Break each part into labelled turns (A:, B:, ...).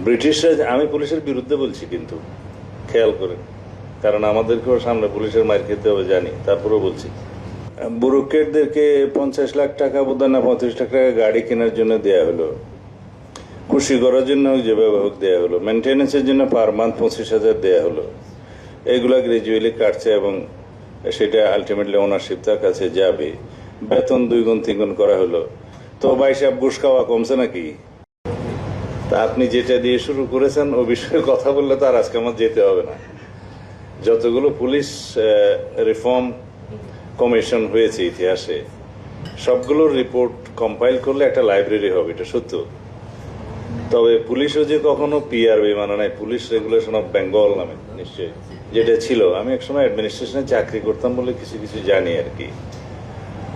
A: ব্রিটিশরা, আমি পুলিশের বিরুদ্ধে বলছি কিন্তু খেয়াল করে, কারণ আমাদেরকেও সামনে পুলিশের মার খেতে হবে জানি, তারপরেও বলছি। ব্যুরোক্রেটদেরকে 50 লাখ টাকা বোধ না 35 লাখ টাকা গাড়ি কেনার জন্য দেয়া হলো, খুশি করার জন্য যেভাবে হোক দেয়া হলো, মেনটেন্যান্সের জন্য পার মান্থ 25,000 দেয়া হলো। এগুলা গ্রাজুয়ালি কাটছে এবং সেটা আলটিমেটলি ওনারশিপ তার কাছে যাবে। বেতন 2 গুণ 3 গুণ করা হলো। তো ভাই সাহেব ঘুষ খাওয়া কমছে নাকি? তা আপনি যেটা দিয়ে শুরু করেছেন ও বিষয়ে কথা বললে তো আর আজকে আমার যেতে হবে না। যতগুলো পুলিশ রিফর্ম কমিশন হয়েছে ইতিহাসে, সবগুলোর রিপোর্ট কম্পাইল করলে একটা লাইব্রেরি হবে, এটা সত্য। তবে পুলিশও যে কখনো পিআরবি মানে নাই, পুলিশ রেগুলেশন অফ বেঙ্গল নামে নিশ্চয়ই যেটা ছিল, আমি একসময় অ্যাডমিনিস্ট্রেশনে চাকরি করতাম বলে কিছু কিছু জানি আর কি,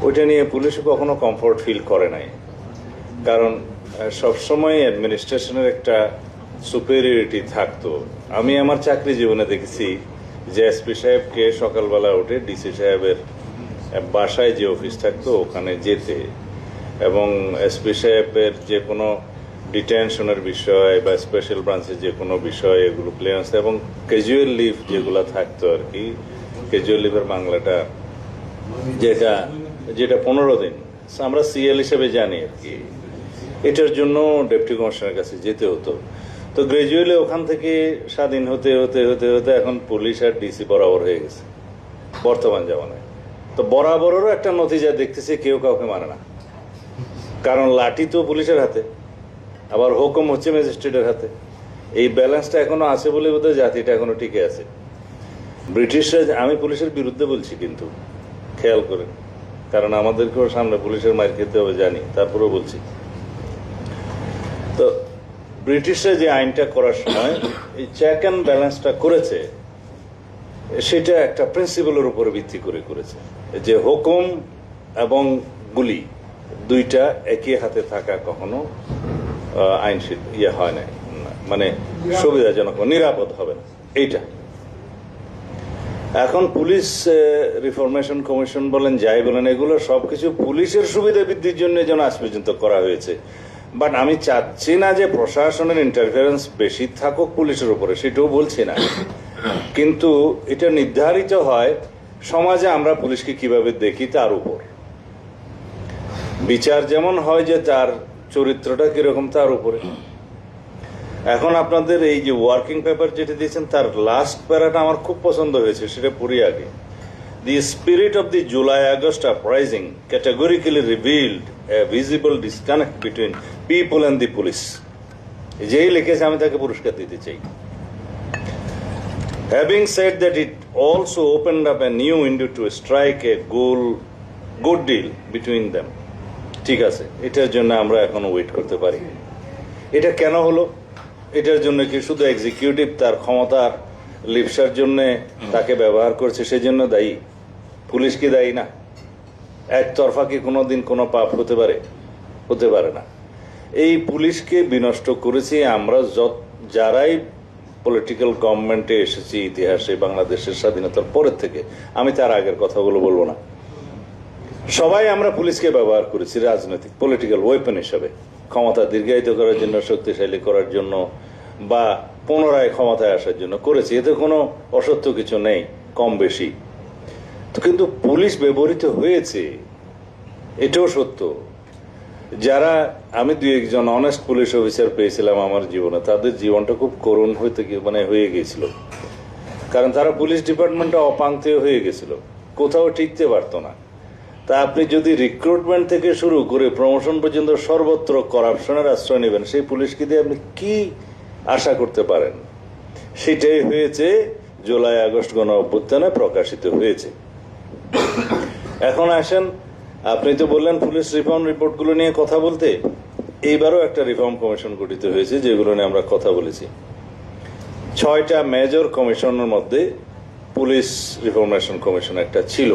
A: ওইটা নিয়ে পুলিশও কখনো কমফোর্ট ফিল করে নাই। কারণ সবসময় অ্যাডমিনিস্ট্রেশনের একটা সুপেরিয়রিটি থাকতো। আমি আমার চাকরি জীবনে দেখেছি যে এসপি সাহেবকে সকালবেলা উঠে ডিসি সাহেবের বাসায় যে অফিস থাকতো ওখানে যেতে, এবং এসপি সাহেবের যে কোনো ডিটেনশনের বিষয় বা স্পেশাল ব্রাঞ্চের যে কোনো বিষয় এগুলো ক্লিয়ারেন্স, এবং ক্যাজুয়াল লিভ যেগুলো থাকতো আর কি, ক্যাজুয়াল লিভের বাংলাটা যেটা যেটা 15 দিন আমরা সিএল হিসেবে জানি আর কি, এটার জন্য ডেপুটি কমিশনারের কাছে যেতে হতো। তো গ্রাজুয়ালি ওখান থেকে স্বাধীন হতে হতে হতে হতে এখন পুলিশ আর ডিসি বরাবর হয়ে গেছে বর্তমান জামানায়। তো বরাবরেরও একটা নতিজা দেখতেছি, কেউ কাউকে মানে না, কারণ লাঠি তো পুলিশের হাতে, আবার হুকুম হচ্ছে ম্যাজিস্ট্রেটের হাতে। এই ব্যালেন্সটা এখনো আছে বলে বোধহয় জাতিটা এখনো টিকে আছে। ব্রিটিশরা, আমি পুলিশের বিরুদ্ধে বলছি কিন্তু খেয়াল করে, কারণ আমাদেরকেও সামনে পুলিশের মার খেতে হবে জানি, তারপরেও বলছি। তো ব্রিটিশরা যে আইনটা করার সময় এই চেক অ্যান্ড ব্যালেন্সটা করেছে, সেটা একটা প্রিন্সিপালের উপরে ভিত্তি করে করেছে যে হুকুম এবং গুলি দুইটা একই হাতে থাকা কখনো আইন হয় না, মানে সুবিধাজনক নিরাপদ হবে না এইটা। এখন পুলিশ রিফরমেশন কমিশন বলেন যাই বলেন, এগুলো সবকিছু পুলিশের সুবিধা বৃদ্ধির জন্য যেন আজ পর্যন্ত করা হয়েছে। বাট আমি চাচ্ছি না যে প্রশাসনের ইন্টারফারেন্স বেশি থাকুক পুলিশের উপরে, সেটাও বলছি না, কিন্তু এটা নির্ধারিত হয় সমাজে আমরা পুলিশকে কিভাবে দেখি তার উপর। বিচার যেমন হয় যে তার চরিত্রটা কিরকম তার উপরে। এখন আপনাদের এই যে ওয়ার্কিং পেপার যেটা দিয়েছেন তার লাস্ট প্যারাটা আমার খুব পছন্দ হয়েছে, সেটা পড়ি আগে। The spirit of the July-August uprising categorically revealed a visible disconnect between people and the police. যেই লিখেছে আমি তাকে পুরস্কার দিতে চাই। Having said that, it also opened up a new window to strike a good deal between them. ঠিক আছে, এটার জন্য আমরা এখনো ওয়েট করতে পারি। এটা কেন হলো? এটার জন্য কি শুধু এক্সিকিউটিভ তার ক্ষমতার লিপসার জন্য তাকে ব্যবহার করছে সেজন্য দায়ী? পুলিশ কি দায়ী না? একতরফা কি কোনোদিন কোনো পাপ হতে পারে? হতে পারে না। এই পুলিশকে বিনষ্ট করেছি আমরা যারাই পলিটিক্যাল গভর্নমেন্টে এসেছি ইতিহাসে, বাংলাদেশের স্বাধীনতার পরের থেকে। আমি তার আগের কথাগুলো বলবো না। সবাই আমরা পুলিশকে ব্যবহার করেছি রাজনৈতিক পলিটিক্যাল ওয়েপন হিসাবে, ক্ষমতা দীর্ঘায়িত করার জন্য, শক্তিশালী করার জন্য, বা পুনরায় ক্ষমতায় আসার জন্য করেছি। এতে কোনো অসত্য কিছু নেই, কম বেশি। তো কিন্তু পুলিশ ব্যবহৃত হয়েছে, এটাও সত্য। যারা, আমি 2-1 অনেস্ট পুলিশ অফিসার পেয়েছিলাম আমার জীবনে, তাদের জীবনটা খুব করুণ হয়ে গিয়েছিল, কারণ তারা পুলিশ ডিপার্টমেন্টে অপাঙ্ক্তেয় হয়ে গেছিল, কোথাও টিকতে পারতো না। তা আপনি যদি রিক্রুটমেন্ট থেকে শুরু করে প্রমোশন পর্যন্ত সর্বত্র করাপশনের আশ্রয় নেবেন, সেই পুলিশকে দিয়ে আপনি কি আশা করতে পারেন? সেটাই হয়েছে জুলাই-আগস্ট গণ অভ্যুত্থানে প্রকাশিত হয়েছে। এখন আসেন, আপনি তো বললেন পুলিশ রিফর্ম রিপোর্টগুলো নিয়ে কথা বলতে। এইবারও একটা রিফর্ম কমিশন গঠিত হয়েছে যেগুলো নিয়ে আমরা কথা বলেছি। 6টা মেজর কমিশনের মধ্যে পুলিশ রিফরমেশন কমিশন একটা ছিল,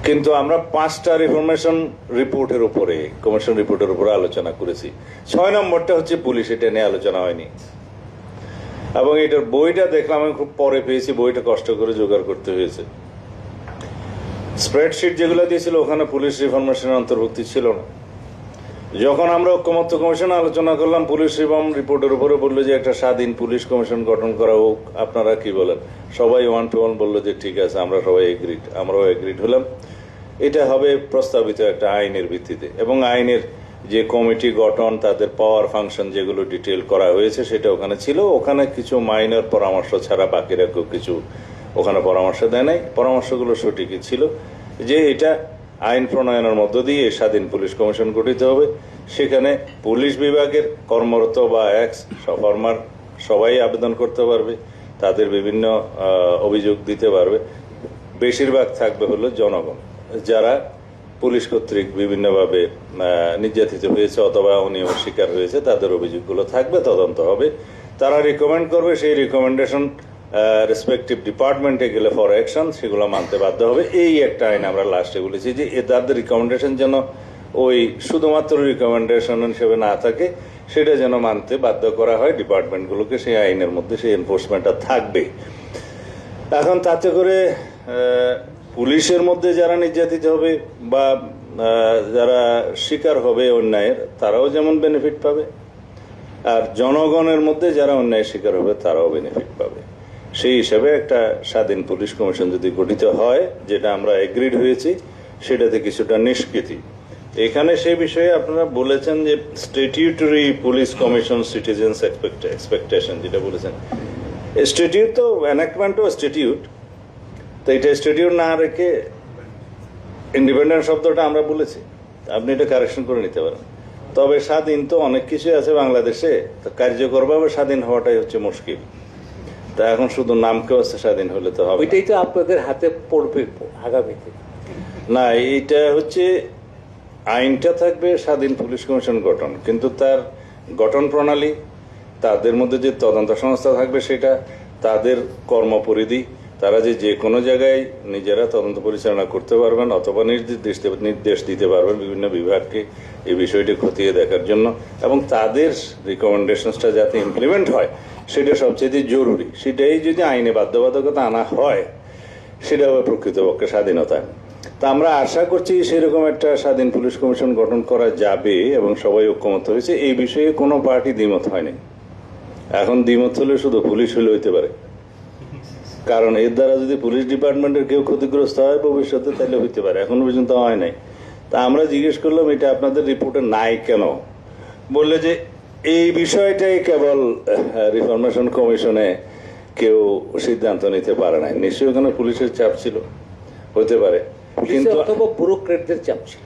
A: কিন্তু আমরা 5টা রিফরমেশন রিপোর্টের উপরে, কমিশন রিপোর্টের উপরে আলোচনা করেছি। 6 নম্বরটা হচ্ছে পুলিশ, এটা নিয়ে আলোচনা হয়নি। এবং এটার বইটা দেখলাম আমি খুব পরে পেয়েছি, বইটা কষ্ট করে জোগাড় করতে হয়েছে। স্প্রেডশিট যেগুলো দিয়েছিল ওখানে পুলিশ রিফরমেশনের অন্তর্ভুক্তি ছিল না। যখন আমরা ঐক্যমত্য কমিশন আলোচনা করলাম, পুলিশ রিফর্ম রিপোর্টের উপরে বললো যে একটা স্বাধীন পুলিশ কমিশন গঠন করা হোক, আপনারা কি বলেন? সবাই ওয়ান টু ওয়ান বললো যে ঠিক আছে, আমরা সবাই এগ্রিড। আমরাও এগ্রিড হলাম। এটা হবে প্রস্তাবিত একটা আইনের ভিত্তিতে, এবং আইনের যে কমিটি গঠন, তাদের পাওয়ার ফাংশন যেগুলো ডিটেল করা হয়েছে সেটা ওখানে ছিল। ওখানে কিছু মাইনর পরামর্শ ছাড়া বাকিরা কেউ কিছু ওখানে পরামর্শ দেয় নাই। পরামর্শগুলো সঠিকই ছিল যে এটা আইন প্রণয়নের মধ্য দিয়ে স্বাধীন পুলিশ কমিশন গঠিত হবে। সেখানে পুলিশ বিভাগের কর্মরত বা এক্স ফরমার সবাই আবেদন করতে পারবে, তাদের বিভিন্ন অভিযোগ দিতে পারবে। বেশিরভাগ থাকবে হলো জনগণ, যারা পুলিশ কর্তৃক বিভিন্নভাবে নির্যাতিত হয়েছে অথবা অনিয়মের শিকার হয়েছে, তাদের অভিযোগগুলো থাকবে, তদন্ত হবে, তারা রিকমেন্ড করবে। সেই রিকমেন্ডেশন রেসপেক্টিভ ডিপার্টমেন্টে গেলে ফর অ্যাকশন সেগুলো মানতে বাধ্য হবে। এই একটা আইন আমরা লাস্টে বলেছি যে তাদের রিকমেন্ডেশন যেন ওই শুধুমাত্র রিকমেন্ডেশন হিসেবে না থাকে, সেটা যেন মানতে বাধ্য করা হয় ডিপার্টমেন্টগুলোকে। সেই আইনের মধ্যে সেই এনফোর্সমেন্টটা থাকবে। এখন তাতে করে পুলিশের মধ্যে যারা নির্যাতিত হবে বা যারা শিকার হবে অন্যায়ের, তারাও যেমন বেনিফিট পাবে, আর জনগণের মধ্যে যারা অন্যায়ের শিকার হবে তারাও বেনিফিট পাবে। সেই হিসাবে একটা স্বাধীন পুলিশ কমিশন যদি গঠিত হয়, যেটা আমরা এগ্রিড হয়েছি, সেটাতে কিছুটা নিষ্কৃতি। এখানে সেই বিষয়ে আপনারা বলেছেন যে statutory police commission citizens expectation, যেটা বলেছেন স্ট্যাটিউট তো এনাক্টমেন্টও স্ট্যাটিউট, তো এটা স্ট্যাটিউট না রেখে ইন্ডিপেন্ডেন্ট শব্দটা আমরা বলেছি। আপনি এটা কারেকশন করে নিতে পারেন। তবে স্বাধীন তো অনেক কিছু আছে বাংলাদেশে, তো কার্যকরভাবে স্বাধীন হওয়াটাই হচ্ছে মুশকিল। তা এখন শুধু নামকে হচ্ছে স্বাধীন হলে তো হবে,
B: ওইটাই তো আপনাদের হাতে পড়বে আগামীতে।
A: না, এইটা হচ্ছে আইনটা থাকবে স্বাধীন পুলিশ কমিশন গঠন, কিন্তু তার গঠন প্রণালী, তাদের মধ্যে যে তদন্ত সংস্থা থাকবে সেটা, তাদের কর্মপরিধি, তারা যে কোনো জায়গায় নিজেরা তদন্ত পরিচালনা করতে পারবেন অথবা নির্দেশ দিতে পারবেন বিভিন্ন বিভাগকে এই বিষয়টি খতিয়ে দেখার জন্য, এবং তাদের রিকমেন্ডেশনসটা যাতে ইমপ্লিমেন্ট হয় সেটা সবচেয়ে জরুরি। সেটাই যদি আইনে বাধ্যবাধকতা আনা হয়, সেটা হবে প্রকৃতপক্ষে স্বাধীনতা। তা আমরা আশা করছি সেরকম একটা স্বাধীন পুলিশ কমিশন গঠন করা যাবে, এবং সবাই ঐক্যমত হয়েছে। এই বিষয়ে কোনো পার্টি দ্বিমত হয়নি। এখন দ্বিমত হলে শুধু পুলিশ হলে হইতে পারে, কারণ এর দ্বারা যদি পুলিশ ডিপার্টমেন্টের কেউ ক্ষতিগ্রস্ত হয় ভবিষ্যতে, তাহলে হইতে পারে। এখনো পর্যন্ত হয় নাই। তা আমরা জিজ্ঞেস করলাম এটা আপনাদের রিপোর্টে নাই কেন? বললে যে এই বিষয়টাই কেবল রিফরমেশন কমিশনে কেউ সিদ্ধান্ত নিতে পারে নাই। নিশ্চয়ই ওখানে পুলিশের চাপ ছিল, হতে পারে, কিন্তু
B: অথবা ব্যুরোক্রেটদের চাপ ছিল।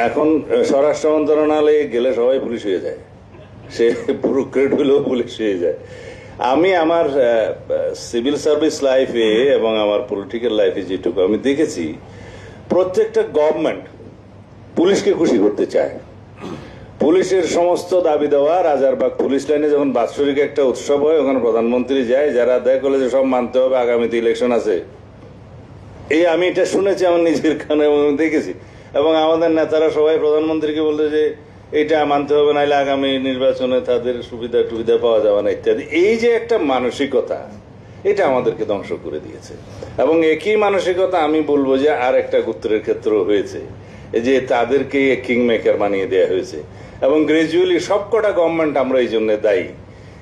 A: এখন স্বরাষ্ট্র মন্ত্রণালয়ে গেলে সবাই পুলিশ হয়ে যায়, সে ব্যুরোক্রেট হলেও পুলিশ হয়ে যায়। আমি আমার সিভিল সার্ভিস লাইফে এবং আমার পলিটিক্যাল লাইফে যেটুকু আমি দেখেছি, প্রত্যেকটা গভর্নমেন্ট পুলিশকে খুশি করতে চায়। পুলিশের সমস্ত দাবি দেওয়া, রাজারবাগ পুলিশ লাইনে যখন বাৎসরিক একটা উৎসব হয়, ওখানে প্রধানমন্ত্রী যায়, যারা আদায় করলে যে সব মানতে হবে, আগামীতে ইলেকশন আছে। এই আমি এটা শুনেছি আমার নিজের কানে এবং দেখেছি, এবং আমাদের নেতারা সবাই প্রধানমন্ত্রীকে বলতে যে এটা মানতে হবে, নাইলে আগামী নির্বাচনে তাদের সুবিধা টুবিধা পাওয়া যাবে না ইত্যাদি। এই যে একটা মানসিকতা, এটা আমাদেরকে ধ্বংস করে দিয়েছে। এবং একই মানসিকতা আমি বলবো যে আর একটা গোত্রের ক্ষেত্রেও হয়েছে, যে তাদেরকে কিং মেকার বানিয়ে দেওয়া হয়েছে। এবং গ্রাজুয়ালি সবকটা গভর্নমেন্ট আমরা এই জন্য দায়ী।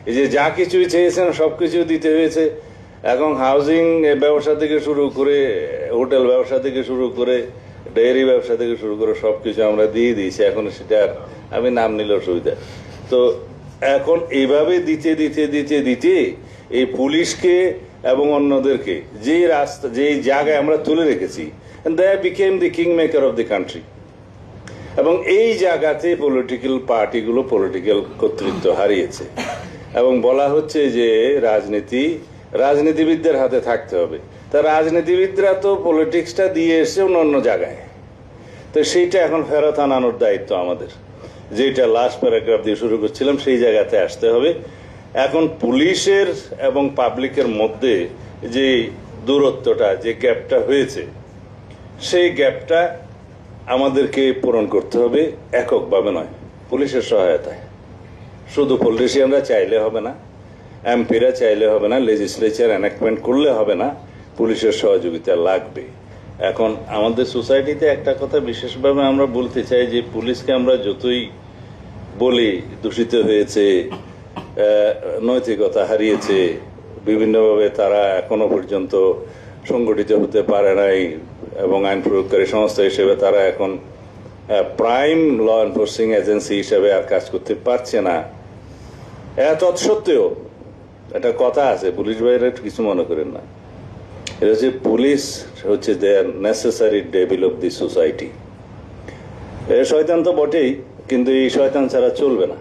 A: এই যে যা কিছুই চেয়েছেন সবকিছু দিতে হয়েছে। এখন হাউজিং ব্যবসা থেকে শুরু করে, হোটেল ব্যবসা থেকে শুরু করে, ডেয়ারি ব্যবসা থেকে শুরু করে সবকিছু আমরা দিয়ে দিয়েছি। এখন সেটা আমি নাম নিলে অসুবিধা। তো এখন এইভাবে দিতে দিতে দিতে দিতে এই পুলিশকে এবং অন্যদেরকে যেই জায়গায় আমরা তুলে রেখেছি, they became the king maker of the country. এবং এই জায়গাতে পলিটিক্যাল পার্টিগুলো পলিটিক্যাল কর্তৃত্ব হারিয়েছে, এবং বলা হচ্ছে যে রাজনীতিবিদদের হাতে থাকতে হবে। তা রাজনীতিবিদরা তো পলিটিক্সটা দিয়ে এসছে অন্য জায়গায়, তো সেইটা এখন ফেরত আনানোর দায়িত্ব আমাদের। যেটা লাস্ট প্যারাগ্রাফ দিয়ে শুরু করছিলাম, সেই জায়গাতে আসতে হবে। এখন পুলিশের এবং পাবলিকের মধ্যে যে দূরত্বটা, যে গ্যাপটা হয়েছে, সেই গ্যাপটা আমাদেরকে পূরণ করতে হবে এককভাবে নয়, পুলিশের সহায়তায়। শুধু পলিটিশিয়ানরা চাইলে হবে না, এমপিরা চাইলে হবে না, লেজিসলেচার এনাক্টমেন্ট করলে হবে না, পুলিশের সহযোগিতা লাগবে। এখন আমাদের সোসাইটিতে একটা কথা বিশেষভাবে আমরা বলতে চাই যে পুলিশকে আমরা যতই বলি দূষিত হয়েছে, নৈতিকতা হারিয়েছে, বিভিন্নভাবে তারা এখনো পর্যন্ত সংগঠিত হতে পারে নাই এবং আইন প্রয়োগকারী সংস্থা হিসেবে তারা এখন প্রাইম ল এনফোর্সিং এজেন্সি হিসেবে আর কাজ করতে পারছে না। তৎসত্ত্বেও একটা কথা আছে, পুলিশ ভাইরা কিছু মনে করেন না, এটা হচ্ছে পুলিশ হচ্ছে their necessary devil of the society. শয়তান তো বটেই, কিন্তু এই শয়তান ছাড়া চলবে না,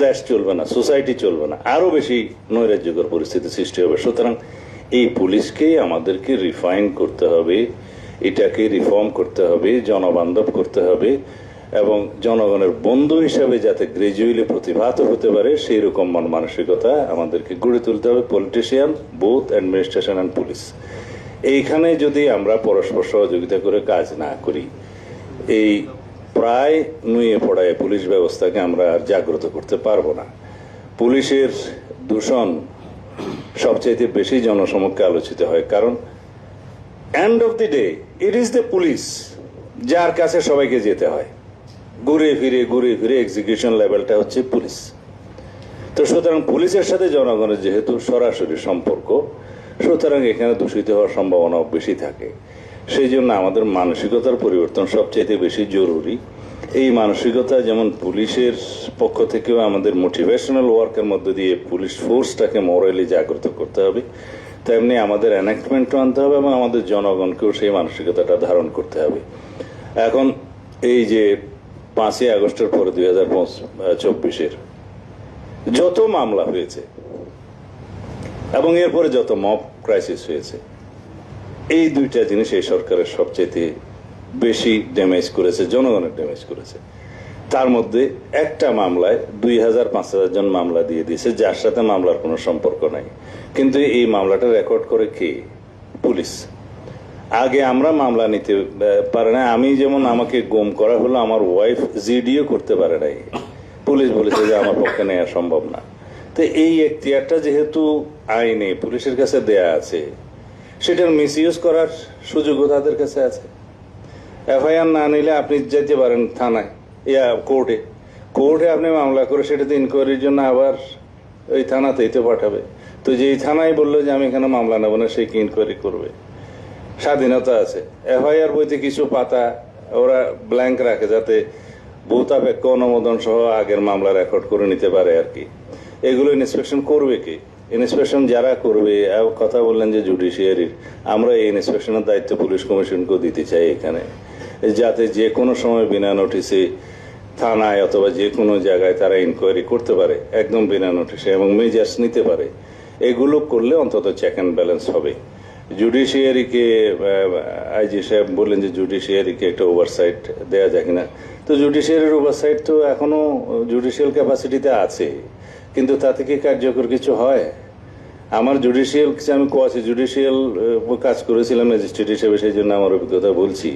A: দেশ চলবে না, সোসাইটি চলবে না, আরো বেশি নৈরাজ্যকর পরিস্থিতি সৃষ্টি হবে। সুতরাং এই পুলিশকেই আমাদেরকে রিফাইন করতে হবে, এটাকে রিফর্ম করতে হবে, জনবান্ধব করতে হবে এবং জনগণের বন্ধু হিসাবে যাতে গ্রাজুয়ালি প্রতিভাত হতে পারে সেই রকম মন মানসিকতা আমাদেরকে গড়ে তুলতে হবে। Politician, both administration and police, এইখানে যদি আমরা পরস্পর সহযোগিতা করে কাজ না করি, এই প্রায় নুয়ে পড়ায় পুলিশ ব্যবস্থাকে আমরা আর জাগ্রত করতে পারবো না। পুলিশের দূষণ সবচাইতে বেশি জনসমক্ষে আলোচিত হয়, কারণ end of the day it is the police যার কাছে সবাইকে যেতে হয়, ঘুরে ফিরে এক্সিকিউশন লেভেলটা হচ্ছে পুলিশ। তো সুতরাং পুলিশের সাথে জনগণের যেহেতু সরাসরি সম্পর্ক, সুতরাং এখানে দূষিত হওয়ার সম্ভাবনাও বেশি থাকে। সেই জন্য আমাদের মানসিকতার পরিবর্তন সবচাইতে বেশি জরুরি। এই মানসিকতা যেমন পুলিশের পক্ষ থেকেও আমাদের মোটিভেশনাল ওয়ার্কের মধ্যে দিয়ে পুলিশ ফোর্সটাকে মোরালি জাগ্রত করতে হবে, তেমনি আমাদের এনাক্টমেন্টও আনতে হবে এবং আমাদের জনগণকেও সেই মানসিকতাটা ধারণ করতে হবে। এখন এই যে 5ই আগস্টের পরে 2024-এর যত মামলা হয়েছে এবং এরপরে যত মব ক্রাইসিস হয়েছে, এই দুইটা জিনিস এই সরকারের সবচেয়ে বেশি ড্যামেজ করেছে, জনগণের ড্যামেজ করেছে। তার মধ্যে একটা মামলায় 2000-5000 জন মামলা দিয়ে দিয়েছে, যার সাথে মামলার কোনো সম্পর্ক নাই, কিন্তু এই মামলাটা রেকর্ড করে কে? পুলিশ। আগে আমরা মামলা নিতে পারে না, আমি যেমন আমাকে গুম করা হলো, আমার ওয়াইফ জিডিও করতে পারে নাই, পুলিশ বলেছে যে আমার পক্ষে নেওয়া সম্ভব না। তো এই এখতিয়ারটা যেহেতু আইনে পুলিশের কাছে দেয়া আছে, সেটার মিসইউজ করার সুযোগও তাদের কাছে আছে। এফআইআর না নিলে আপনি যেতে পারেন থানায়, কোর্টে আপনি মামলা করে সেটাতে ইনকোয়ারির জন্য আবার ওই থানাতেই তো পাঠাবে। তো যেই থানায় বললো যে আমি এখানে মামলা নেবো না, সে কি ইনকোয়ারি করবে? স্বাধীনতা আছে। এফআইআর বইতে কিছু পাতা ওরা ব্ল্যাঙ্ক রাখে যাতে ভূতাপেক্ষ অনুমোদন সহ আগের মামলা রেকর্ড করে নিতে পারে আর কি। এগুলো ইন্সপেকশন করবে কি? ইন্সপেকশন যারা করবে, কথা বললেন যে জুডিশিয়ারির, আমরা এই ইন্সপেকশনের দায়িত্ব পুলিশ কমিশনকেও দিতে চাই এখানে, যাতে যে কোনো সময় বিনা নোটিসে থানায় অথবা যে কোনো জায়গায় তারা ইনকোয়ারি করতে পারে একদম বিনা নোটিসে এবং মেজার্স নিতে পারে। এগুলো করলে অন্তত চেক অ্যান্ড ব্যালেন্স হবে। জুডিশিয়ারিকে আইজি সাহেব বললেন যে জুডিশিয়ারিকে একটা ওভারসাইট দেওয়া যায় কিনা। তো জুডিশিয়ারির ওভারসাইট তো এখনো জুডিশিয়াল ক্যাপাসিটিতে আছে, কিন্তু তাতে কি কার্যকর কিছু হয়? আমার জুডিশিয়াল আমি জুডিশিয়াল কাজ করেছিলাম ম্যাজিস্ট্রেট হিসেবে, সেই জন্য আমার অভিজ্ঞতা বলছি,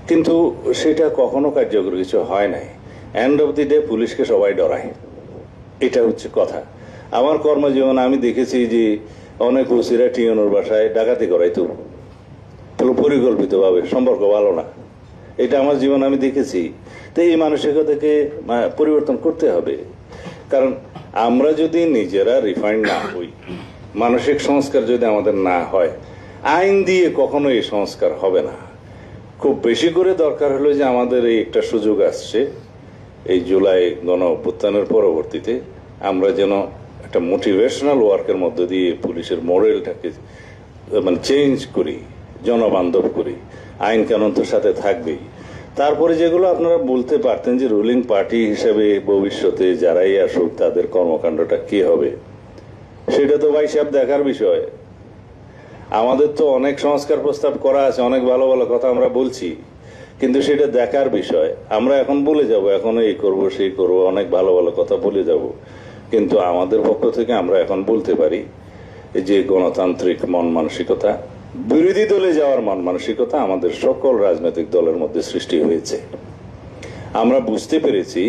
A: কিন্তু সেটা কখনো কার্যকর কিছু হয় নাই। এন্ড অফ দি ডে পুলিশকে সবাই ডরায়, এটা হচ্ছে কথা। আমার কর্মজীবন আমি দেখেছি যে অনেক ওসিরা টিওনোর বাসায় ডাকাতি করাইতো পরিকল্পিতভাবে, সম্পর্ক ভালো না, এটা আমার জীবন আমি দেখেছি। তো এই মানসিকতাকে পরিবর্তন করতে হবে, কারণ আমরা যদি নিজেরা রিফাইন্ড না হই, মানসিক সংস্কার যদি আমাদের না হয়, আইন দিয়ে কখনো এই সংস্কার হবে না। খুব বেশি করে দরকার হলো যে আমাদের এই একটা সুযোগ আসছে এই জুলাই গণ অভ্যুত্থানের পরবর্তীতে, আমরা যেন একটা মোটিভেশনাল ওয়ার্কের মধ্যে দিয়ে পুলিশের মডেলটাকে চেঞ্জ করি, জনবান্ধব করি। আইন কানুন তো সাথে থাকবেই। তারপরে যেগুলো আপনারা বলতে পারতেন যে রুলিং পার্টি হিসেবে ভবিষ্যতে যারাই আসুক তাদের কর্মকাণ্ডটা কি হবে, সেটা তো ভাই সাহেব দেখার বিষয়। আমাদের তো অনেক সংস্কার প্রস্তাব করা আছে, অনেক ভালো ভালো কথা আমরা বলছি, কিন্তু সেটা দেখার বিষয়। আমরা এখন বলে যাব, এখন এই করব সেই করব, অনেক ভালো ভালো কথা বলে যাব, কিন্তু আমাদের পক্ষ থেকে আমরা এখন বলতে পারি যে গণতান্ত্রিক মন মানসিকতা, বিরোধী দলে যাওয়ার মন মানসিকতা আমাদের সকল রাজনৈতিক দলের মধ্যে সৃষ্টি হয়েছে। আমরা বুঝতে পেরেছি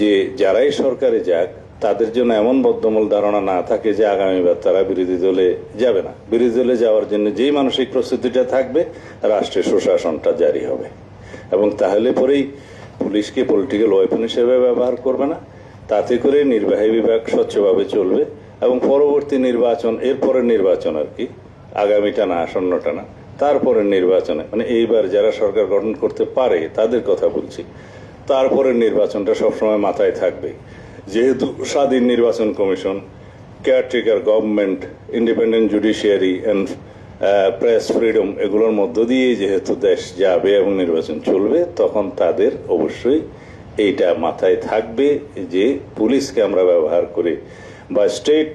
A: যে যারাই সরকারে যাক, তাদের জন্য এমন বদ্ধমূল ধারণা না থাকে যে আগামীবার তারা বিরোধী দলে যাবে না। বিরোধী দলে যাওয়ার জন্য যেই মানসিক প্রস্তুতিটা থাকবে, রাষ্ট্রের সুশাসনটা জারি হবে, এবং তাহলে পরেই পুলিশকে পলিটিক্যাল ওয়েপন হিসেবে ব্যবহার করবে না। তাতে করে নির্বাহী বিভাগ স্বচ্ছভাবে চলবে, এবং পরবর্তী নির্বাচন, এরপরের নির্বাচন আর কি, আগামীটা না, আসন্নটা না, তারপরের নির্বাচনে, মানে এইবার যারা সরকার গঠন করতে পারে তাদের কথা বলছি, তারপরের নির্বাচনটা সবসময় মাথায় থাকবে। যেহেতু স্বাধীন নির্বাচন commission, caretaker government, independent judiciary and press freedom, এগুলোর মধ্য দিয়েই যেহেতু দেশ যাবে এবং নির্বাচন চলবে, তখন তাদের অবশ্যই এইটা মাথায় থাকবে যে পুলিশকে আমরা ব্যবহার করে বা স্টেট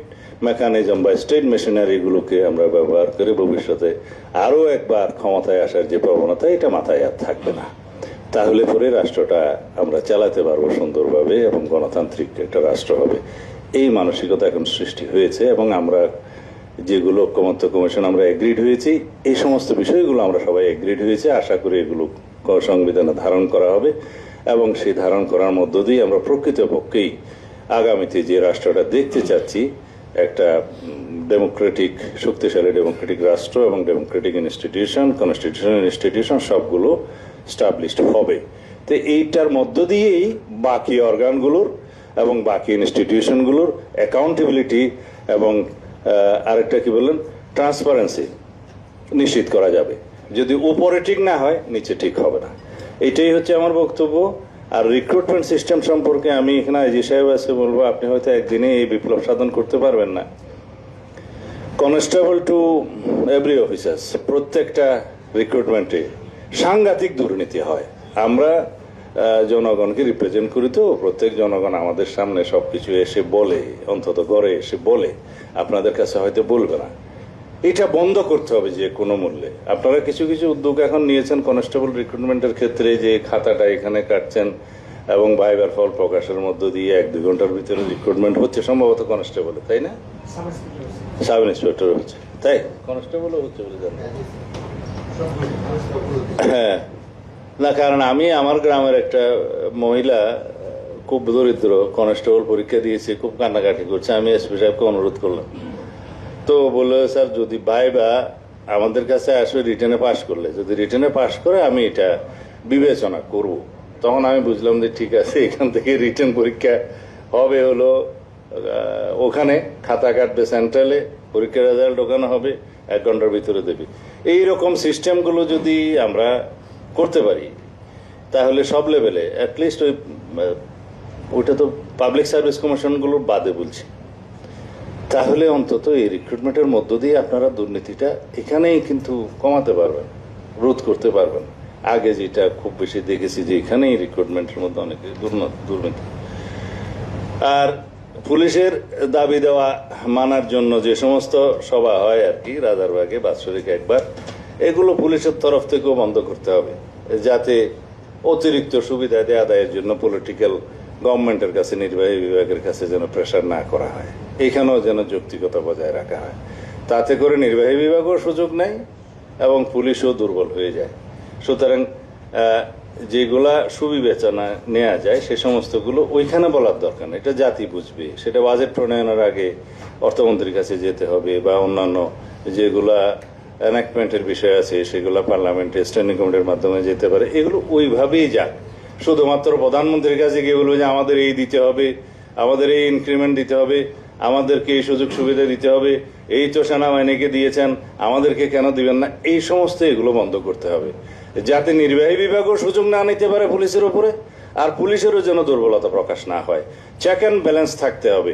A: মেকানিজম বা স্টেট মেশিনারিগুলোকে আমরা ব্যবহার করে ভবিষ্যতে আরও একবার ক্ষমতায় আসার যে প্রবণতা, এটা মাথায় আর থাকবে না। তাহলে পরে রাষ্ট্রটা আমরা চালাতে পারবো সুন্দরভাবে এবং গণতান্ত্রিক একটা রাষ্ট্র হবে। এই মানসিকতা এখন সৃষ্টি হয়েছে, এবং আমরা যেগুলো ঐকমত্য কমিশন আমরা এগ্রিড হয়েছি, এই সমস্ত বিষয়গুলো আমরা সবাই এগ্রিড হয়েছে। আশা করি এগুলো সংবিধানে ধারণ করা হবে, এবং সেই ধারণ করার মধ্য দিয়ে আমরা প্রকৃতপক্ষেই আগামীতে যে রাষ্ট্রটা দেখতে চাচ্ছি, একটা ডেমোক্রেটিক, শক্তিশালী ডেমোক্রেটিক রাষ্ট্র এবং ডেমোক্রেটিক ইনস্টিটিউশন, কনস্টিটিউশনাল ইনস্টিটিউশন সবগুলো স্টাবলিশড হবে। তো এইটার মধ্য দিয়েই বাকি অর্গানগুলোর এবং বাকি ইনস্টিটিউশনগুলোর অ্যাকাউন্টেবিলিটি এবং আরেকটা কি বললেন, ট্রান্সপারেন্সি নিশ্চিত করা যাবে। যদি উপরে ঠিক না হয়, নিচে ঠিক হবে না। এটাই হচ্ছে আমার বক্তব্য। আর রিক্রুটমেন্ট সিস্টেম সম্পর্কে আমি এখানে আইজি সাহেব আছে বলবো, আপনি হয়তো একদিনে এই বিপ্লব সাধন করতে পারবেন না। কনস্টেবল টু এভরি অফিসার্স, প্রত্যেকটা রিক্রুটমেন্টে সাংঘাতিক দুর্নীতি হয়। আমরা জনগণকে রিপ্রেজেন্ট করি, তো প্রত্যেক জনগণ আমাদের সামনে সবকিছু এসে বলে, অন্তত ঘরে এসে বলে, আপনাদের কাছে হয়তো বলবে না। এটা বন্ধ করতে হবে যে কোনো মূল্যে। আপনারা কিছু কিছু উদ্যোগ এখন নিয়েছেন কনস্টেবল রিক্রুটমেন্টের ক্ষেত্রে, যে খাতাটা এখানে কাটছেন এবং ভাইবার ফল প্রকাশের মধ্য দিয়ে 1-2 ঘন্টার ভিতরে রিক্রুটমেন্ট হচ্ছে, সম্ভবত কনস্টেবলে, তাই না? সাব ইন্সপেক্টর হচ্ছে, তাই কনস্টেবলও হচ্ছে বলে জানি। হ্যাঁ, না, কারণ আমি আমার গ্রামের একটা মহিলা, খুব দরিদ্র, কনস্টেবল পরীক্ষা দিয়েছে, খুব কান্নাকাটি করছে। আমি এসপি সাহেবকে অনুরোধ করলাম, তো বললো স্যার যদি ভাইবা আমাদের কাছে আসবে রিটেনে পাশ করলে, যদি রিটেনে পাশ করে আমি এটা বিবেচনা করব। তখন আমি বুঝলাম যে ঠিক আছে, এখান থেকে রিটেন পরীক্ষা হবে হলো ওখানে, খাতা কাটবে সেন্ট্রালে, পরীক্ষার রেজাল্ট ওখানে হবে, 1 ঘন্টার ভিতরে দেবে। এইরকম সিস্টেমগুলো যদি আমরা করতে পারি, তাহলে সব লেভেলে অ্যাটলিস্ট ওইটা তো পাবলিক সার্ভিস কমিশনগুলোর বাদে বলছি, তাহলে অন্তত এই রিক্রুটমেন্টের মধ্য দিয়ে আপনারা দুর্নীতিটা এখানেই কিন্তু কমাতে পারবেন, রোধ করতে পারবেন। আগে যেটা খুব বেশি দেখেছি যে এখানেই রিক্রুটমেন্টের মধ্যে অনেক দুর্নীতি। আর পুলিশের দাবি দেওয়া মানার জন্য যে সমস্ত সভা হয় আর কি, রাজারবাগে বাৎসরিক একবার, এগুলো পুলিশের তরফ থেকেও বন্ধ করতে হবে, যাতে অতিরিক্ত সুবিধা আদায়ের জন্য পলিটিক্যাল গভর্নমেন্টের কাছে, নির্বাহী বিভাগের কাছে যেন প্রেশার না করা হয়, এখানেও যেন যৌক্তিকতা বজায় রাখা হয়। তাতে করে নির্বাহী বিভাগও সুযোগ নেয় এবং পুলিশও দুর্বল হয়ে যায়। সুতরাং যেগুলা সুবিবেচনা নেওয়া যায় সে সমস্তগুলো ওইখানে বলার দরকার নেই, এটা জাতি বুঝবে। সেটা বাজেট প্রণয়নের আগে অর্থমন্ত্রীর কাছে যেতে হবে, বা অন্যান্য যেগুলা এনাক্টমেন্টের বিষয় আছে সেগুলো পার্লামেন্টে স্ট্যান্ডিং কমিটির মাধ্যমে যেতে পারে। এগুলো ওইভাবেই যাক। শুধুমাত্র প্রধানমন্ত্রীর কাছে গিয়ে বলবে যে আমাদের এই দিতে হবে, আমাদের এই ইনক্রিমেন্ট দিতে হবে, আমাদেরকে এই সুযোগ সুবিধা দিতে হবে, এই তো সেনাবাহিনীকে দিয়েছেন, আমাদেরকে কেন দিবেন না, এই সমস্ত এগুলো বন্ধ করতে হবে, যাতে নির্বাহী বিভাগও সুযোগ না নিতে পারে পুলিশের উপরে, আর পুলিশেরও যেন দুর্বলতা প্রকাশ না হয়। চেক অ্যান্ড ব্যালেন্স থাকতে হবে।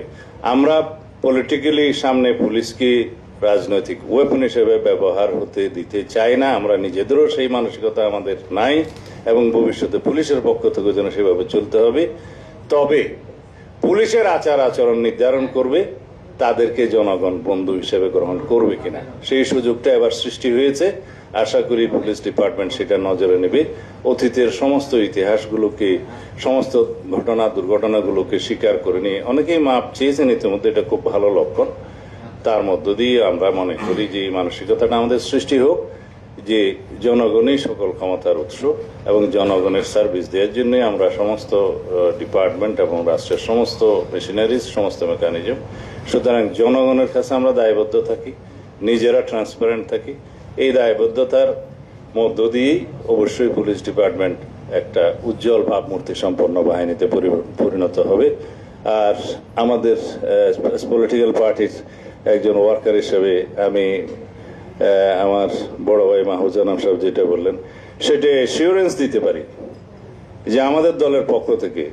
A: আমরা পলিটিক্যালি সামনে পুলিশকে রাজনৈতিক ওয়েপন হিসেবে ব্যবহার হতে দিতে চাই না। আমরা নিজেদেরও সেই মানসিকতা আমাদের নাই, এবং ভবিষ্যতে পুলিশের পক্ষ থেকে যেন সেভাবে চলতে হবে। তবে পুলিশের আচার আচরণ নির্ধারণ করবে তাদেরকে জনগণ বন্ধু হিসেবে গ্রহণ করবে কিনা, সেই সুযোগটা এবার সৃষ্টি হয়েছে। আশা করি পুলিশ ডিপার্টমেন্ট সেটা নজরে নেবে। অতীতের সমস্ত ইতিহাসগুলোকে, সমস্ত দুর্ঘটনাগুলোকে স্বীকার করে নিয়ে অনেকেই মাপ চেয়েছেন ইতিমধ্যে, এটা খুব ভালো লক্ষণ। তার মধ্য দিয়ে আমরা মনে করি যে এই মানসিকতাটা আমাদের সৃষ্টি হোক, যে জনগণই সকল ক্ষমতার উৎস এবং জনগণের সার্ভিস দেওয়ার জন্য আমরা সমস্ত ডিপার্টমেন্ট এবং রাষ্ট্রের সমস্ত মেশিনারিজ, সমস্ত মেকানিজম, সুতরাং জনগণের কাছে আমরা দায়বদ্ধ থাকি, নিজেরা ট্রান্সপারেন্ট থাকি। এই দায়বদ্ধতার মধ্য দিয়েই অবশ্যই পুলিশ ডিপার্টমেন্ট একটা উজ্জ্বল ভাবমূর্তি সম্পন্ন বাহিনীতে পরিণত হবে। আর আমাদের পলিটিক্যাল পার্টির একজন ওয়ার্কার হিসেবে আমি আমার বড় ভাই মাহবুজানাম সাহেব যেটা বললেন সেটা অ্যাসিওরেন্স দিতে পারি যে আমাদের দলের পক্ষ থেকে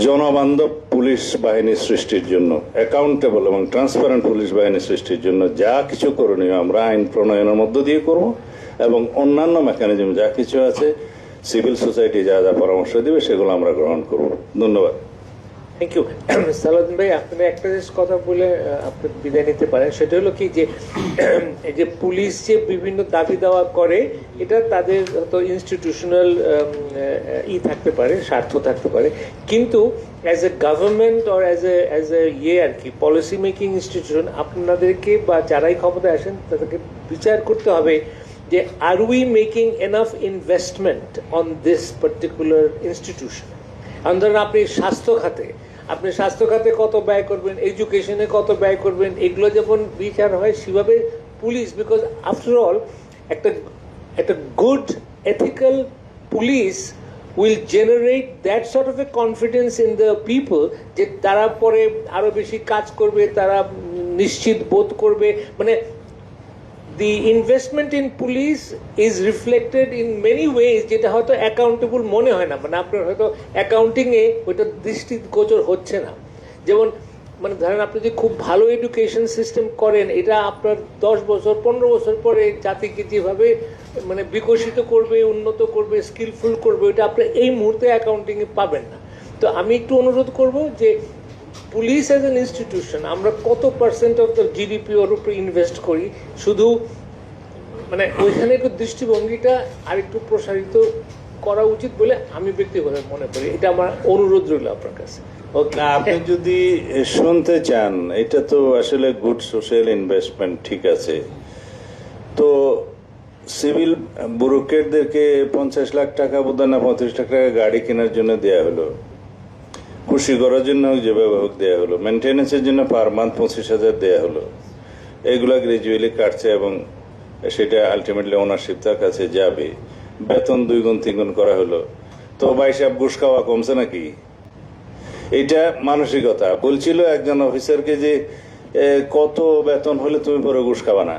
A: জনবান্ধব পুলিশ বাহিনী সৃষ্টির জন্য, অ্যাকাউন্টেবল এবং ট্রান্সপারেন্ট পুলিশ বাহিনী সৃষ্টির জন্য যা কিছু করণীয় আমরা আইন প্রণয়নের মধ্য দিয়ে করব এবং অন্যান্য মেকানিজম যা কিছু আছে, সিভিল সোসাইটি যা যা পরামর্শ দিবে সেগুলো আমরা গ্রহণ করব। ধন্যবাদ।
B: Thank you. সালাউদ্দিন ভাই, আপনি একটা জিনিস কথা বলে আপনি বিদায় নিতে পারেন, সেটা হলো কি যে এই যে পুলিশ যে বিভিন্ন দাবি দাওয়া করে, এটা তাদের হয়তো ইনস্টিটিউশনাল থাকতে পারে, স্বার্থ থাকতে পারে, কিন্তু as a government or as a আর কি পলিসি মেকিং ইনস্টিটিউশন আপনাদেরকে বা যারাই ক্ষমতায় আসেন তাদেরকে বিচার করতে হবে যে are we making enough investment on this particular institution. ধরেন আপনি স্বাস্থ্য খাতে কত ব্যয় করবেন, এডুকেশনে কত ব্যয় করবেন, এগুলো যেমন বিচার হয় সেভাবে পুলিশ, বিকজ আফটার অল একটা good ethical police will generate that sort of A confidence in the people যে তারা পরে আরো বেশি কাজ করবে, তারা নিশ্চিত বোধ করবে। মানে the investment in police is reflected in many ways যেটা হয়তো অ্যাকাউন্টেবল মনে হয় না, মানে আপনার হয়তো অ্যাকাউন্টিং এ ওইটা দৃষ্টিগোচর হচ্ছে না। যেমন মানে ধরেন আপনি যদি খুব ভালো এডুকেশন সিস্টেম করেন, এটা আপনার 10 বছর 15 বছর পরে জাতিকে যেভাবে মানে বিকশিত করবে, উন্নত করবে, স্কিলফুল করবে, ওইটা আপনি এই মুহূর্তে অ্যাকাউন্টিং এ পাবেন না। তো আমি একটু অনুরোধ করব যে পুলিশ অ্যাজ অ্যান ইনস্টিটিউশন আমরা কত পার্সেন্ট অফ দ্য জিডিপি ওর উপরে ইনভেস্ট করি, শুধু মানে ওইখানে একটু দৃষ্টিভঙ্গিটা আরেকটু প্রসারিত করা উচিত বলে আমি ব্যক্তিগতভাবে মনে করি। এটা আমার অনুরোধ রইল আপনার কাছে।
A: না, আপনি যদি শুনতে চান, এটা তো আসলে গুড সোশ্যাল ইনভেস্টমেন্ট, ঠিক আছে। তো সিভিল ব্যুরোক্রেটদেরকে 50 লাখ টাকা বোধহয় না 35 লাখ টাকা গাড়ি কেনার জন্য দেয়া হলো, খুশি করার জন্য যেভাবে হোক দেওয়া হলো, মেনটেন্যান্সের জন্য পার মান্থ 25,000 দেওয়া হলো, এগুলা গ্রাজুয়ালি কাটছে এবং সেটা আলটিমেটলি ওনারশিপ তার কাছে যাবে। বেতন 2 গুণ 3 গুণ করা হলো, তো ভাই সাহেব ঘুষ খাওয়া কমছে নাকি? এটা মানসিকতা। বলছিল একজন অফিসারকে যে কত বেতন হলে তুমি পরে ঘুষ খাবা না,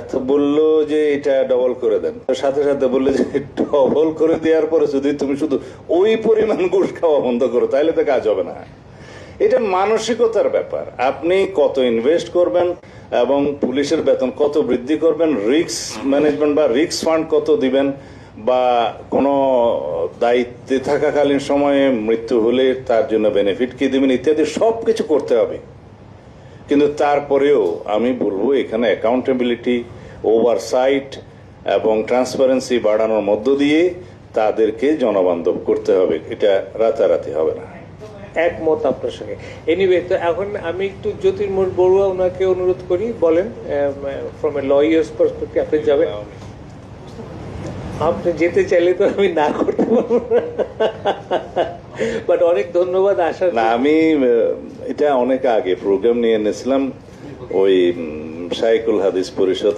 A: তো বললো যে এটা ডবল করে দেন। সাথে সাথে বললো যে ডবল করে দেওয়ার পরে যদি তুমি শুধু ওই পরিমাণ ঘুষ খাওয়া বন্ধ করো তাহলে তো কাজ হবে না। এটা মানসিকতার ব্যাপার। আপনি কত ইনভেস্ট করবেন এবং পুলিশের বেতন কত বৃদ্ধি করবেন, রিস্ক ম্যানেজমেন্ট বা রিস্ক ফান্ড কত দিবেন, বা কোনো দায়িত্বে থাকাকালীন সময়ে মৃত্যু হলে তার জন্য বেনিফিট কি দিবেন, ইত্যাদি সবকিছু করতে হবে। কিন্তু তারপরেও আমি বলবো এখানে অ্যাকাউন্টেবিলিটি, ওভারসাইট এবং ট্রান্সপারেন্সি বাড়ানোর মধ্য দিয়ে তাদেরকে জনবান্ধব করতে হবে। এটা রাতারাতি হবে না।
B: একমত আপনার সঙ্গে। এনিওয়ে, তো এখন আমি একটু জ্যোতির্ময় বড়ুয়া ওনাকে অনুরোধ করি, বলেন ফ্রম এ লয়ার্স পার্সপেক্টিভ আপনি যাবেন। আপনি যেতে চাইলে তো আমি না করতে পারবো না, বাট অনেক ধন্যবাদ আসার।
A: না, আমি এটা অনেক আগে প্রোগ্রাম নিয়ে এনেছিলাম ওই শাইখুল হাদিস পরিষদ